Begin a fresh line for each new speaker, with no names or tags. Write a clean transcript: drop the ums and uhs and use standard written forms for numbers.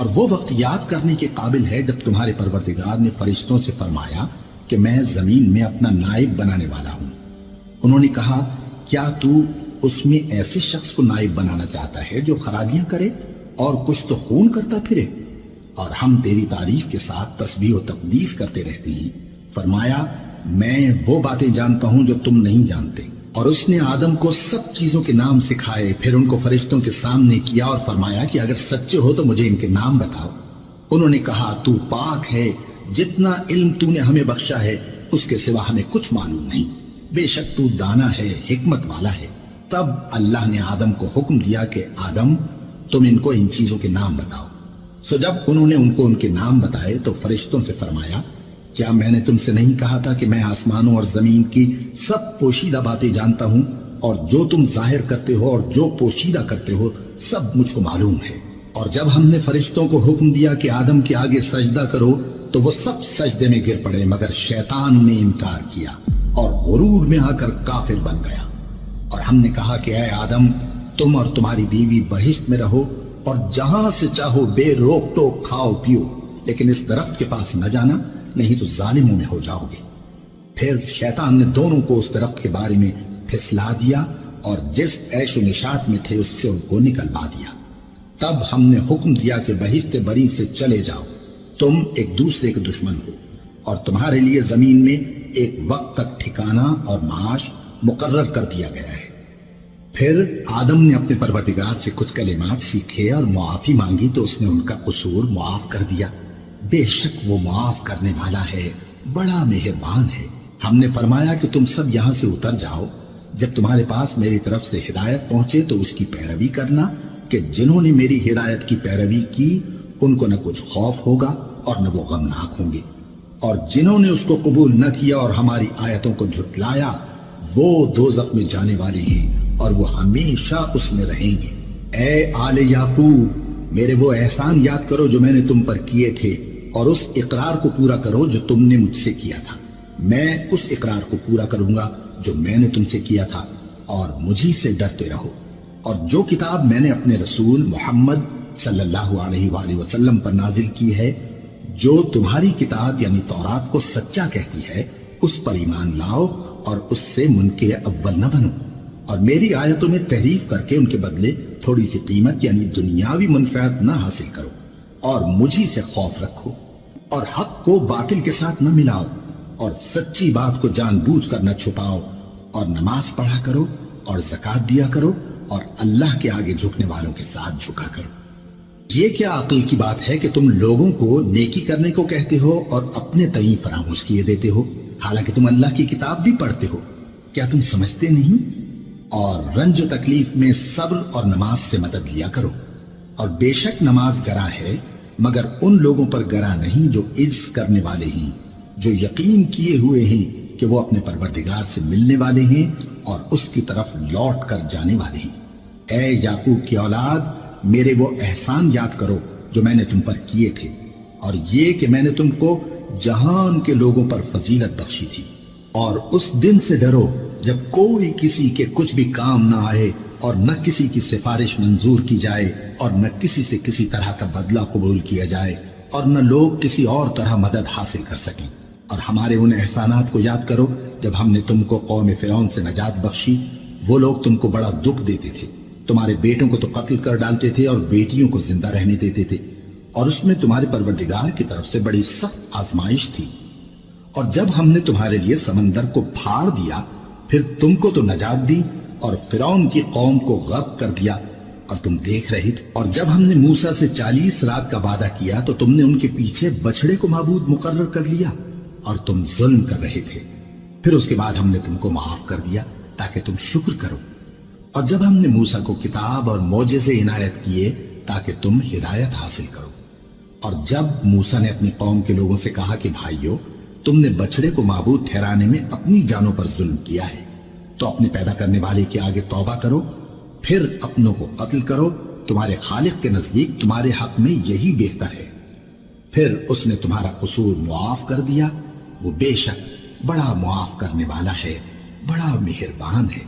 اور وہ وقت یاد کرنے کے قابل ہے جب تمہارے پروردگار نے فرشتوں سے فرمایا کہ میں زمین میں اپنا نائب بنانے والا ہوں۔ انہوں نے کہا کیا تو اس میں ایسے شخص کو نائب بنانا چاہتا ہے جو خرابیاں کرے اور کچھ تو خون کرتا پھرے؟ اور ہم تیری تعریف کے ساتھ تسبیح و تقدیس کرتے رہتے ہیں۔ فرمایا میں وہ باتیں جانتا ہوں جو تم نہیں جانتے۔ اور اس نے آدم کو سب چیزوں کے نام سکھائے، پھر ان کو فرشتوں کے سامنے کیا اور فرمایا کہ اگر سچے ہو تو مجھے ان کے نام بتاؤ۔ انہوں نے کہا تو پاک ہے، جتنا علم تو نے ہمیں بخشا ہے اس کے سوا ہمیں کچھ معلوم نہیں، بے شک تو دانا ہے، حکمت والا ہے۔ تب اللہ نے آدم کو حکم دیا کہ آدم تم ان کو ان چیزوں کے نام بتاؤ۔ سو جب انہوں نے ان کو ان کے نام بتائے تو فرشتوں سے فرمایا کیا میں نے تم سے نہیں کہا تھا کہ میں آسمانوں اور زمین کی سب پوشیدہ باتیں جانتا ہوں، اور جو تم ظاہر کرتے ہو اور جو پوشیدہ کرتے ہو سب مجھ کو معلوم ہے۔ اور جب ہم نے فرشتوں کو حکم دیا کہ آدم کے آگے سجدہ کرو تو وہ سب سجدے میں گر پڑے مگر شیطان نے انکار کیا اور غرور میں آ کر کافر بن گیا۔ اور ہم نے کہا کہ اے آدم تم اور تمہاری بیوی بہشت میں رہو اور جہاں سے چاہو بے روک ٹوک کھاؤ پیو، لیکن اس درخت کے پاس نہ جانا نہیں تو ظالموں میں ہو جاؤ گے۔ پھر شیطان نے دونوں کو اس درخت کے بارے میں پھسلا دیا اور جس عیش و نشاط میں تھے اس سے ان کو نکلوا دیا۔ تب ہم نے حکم دیا کہ بہشت بری سے چلے جاؤ، تم ایک دوسرے کے دشمن ہو، اور تمہارے لیے زمین میں ایک وقت تک ٹھکانہ اور معاش مقرر کر دیا گیا ہے۔ پھر آدم نے اپنے پروردگار سے کچھ کلمات سیکھے اور معافی مانگی تو اس نے ان کا قصور معاف کر دیا۔ بے شک وہ معاف کرنے والا ہے، بڑا مہربان ہے۔ ہم نے فرمایا کہ تم سب یہاں سے اتر جاؤ، جب تمہارے پاس میری طرف سے ہدایت پہنچے تو اس کی پیروی کرنا کہ جنہوں نے میری ہدایت کی پیروی کی ان کو نہ کچھ خوف ہوگا اور نہ وہ غمناک ہوں گے، اور جنہوں نے اس کو قبول نہ کیا اور ہماری آیتوں کو جھٹلایا وہ دوزخ میں جانے والے ہیں اور وہ ہمیشہ اس میں رہیں گے۔ اے آل یعقوب میرے وہ احسان یاد کرو جو میں نے تم پر کیے تھے، اور اس اقرار کو پورا کرو جو تم نے مجھ سے کیا تھا۔ میں اس اقرار کو پورا کروں گا جو میں نے تم سے کیا تھا، اور مجھی سے ڈرتے رہو۔ اور جو کتاب میں نے اپنے رسول محمد صلی اللہ علیہ وآلہ وسلم پر نازل کی ہے، جو تمہاری کتاب یعنی تورات کو سچا کہتی ہے، اس پر ایمان لاؤ اور اس سے منکر اول نہ بنو، اور میری آیتوں میں تحریف کر کے ان کے بدلے تھوڑی سی قیمت یعنی دنیاوی منفعت نہ حاصل کرو، اور مجھی سے خوف رکھو، اور حق کو باطل کے ساتھ نہ ملاؤ، اور سچی بات کو جان بوجھ کر نہ چھپاؤ، اور نماز پڑھا کرو اور زکوٰۃ دیا کرو، اور اللہ کے آگے جھکنے والوں کے ساتھ جھکا کرو۔ یہ کیا عقل کی بات ہے کہ تم لوگوں کو نیکی کرنے کو کہتے ہو اور اپنے تئیں فراموش کیے دیتے ہو، حالانکہ تم اللہ کی کتاب بھی پڑھتے ہو؟ کیا تم سمجھتے نہیں؟ اور رنج و تکلیف میں صبر اور نماز سے مدد لیا کرو، اور بے شک نماز گراں ہے مگر ان لوگوں پر گراں نہیں جو عجز کرنے والے ہیں، جو یقین کیے ہوئے ہیں کہ وہ اپنے پروردگار سے ملنے والے ہیں اور اس کی طرف لوٹ کر جانے والے ہیں۔ اے یعقوب کی اولاد میرے وہ احسان یاد کرو جو میں نے تم پر کیے تھے، اور یہ کہ میں نے تم کو جہان کے لوگوں پر فضیلت بخشی تھی۔ اور اس دن سے ڈرو جب کوئی کسی کے کچھ بھی کام نہ آئے، اور نہ کسی کی سفارش منظور کی جائے، اور نہ کسی سے کسی طرح کا بدلہ قبول کیا جائے، اور نہ لوگ کسی اور طرح مدد حاصل کر سکیں۔ اور ہمارے ان احسانات کو یاد کرو جب ہم نے تم کو قوم فرعون سے نجات بخشی۔ وہ لوگ تم کو بڑا دکھ دیتے تھے، تمہارے بیٹوں کو تو قتل کر ڈالتے تھے اور بیٹیوں کو زندہ رہنے دیتے تھے، اور اس میں تمہارے پروردگار کی طرف سے بڑی سخت آزمائش تھی۔ اور جب ہم نے تمہارے لیے سمندر کو پھاڑ دیا پھر تم کو تو نجات دی اور فرعون کی قوم کو غرق کر دیا، اور تم دیکھ رہے تھے۔ اور جب ہم نے موسیٰ سے 40 رات کا وعدہ کیا تو تم نے ان کے پیچھے بچڑے کو معبود مقرر کر لیا اور تم ظلم کر رہے تھے۔ پھر اس کے بعد ہم نے تم کو معاف کر دیا تاکہ تم شکر کرو۔ اور جب ہم نے موسیٰ کو کتاب اور معجزے عنایت کیے تاکہ تم ہدایت حاصل کرو۔ اور جب موسیٰ نے اپنی قوم کے لوگوں سے کہا کہ بھائیو تم نے بچڑے کو معبود ٹھہرانے میں اپنی جانوں پر ظلم کیا ہے، تو اپنے پیدا کرنے والے کے آگے توبہ کرو، پھر اپنوں کو قتل کرو، تمہارے خالق کے نزدیک تمہارے حق میں یہی بہتر ہے۔ پھر اس نے تمہارا قصور معاف کر دیا، وہ بے شک بڑا معاف کرنے والا ہے، بڑا مہربان ہے۔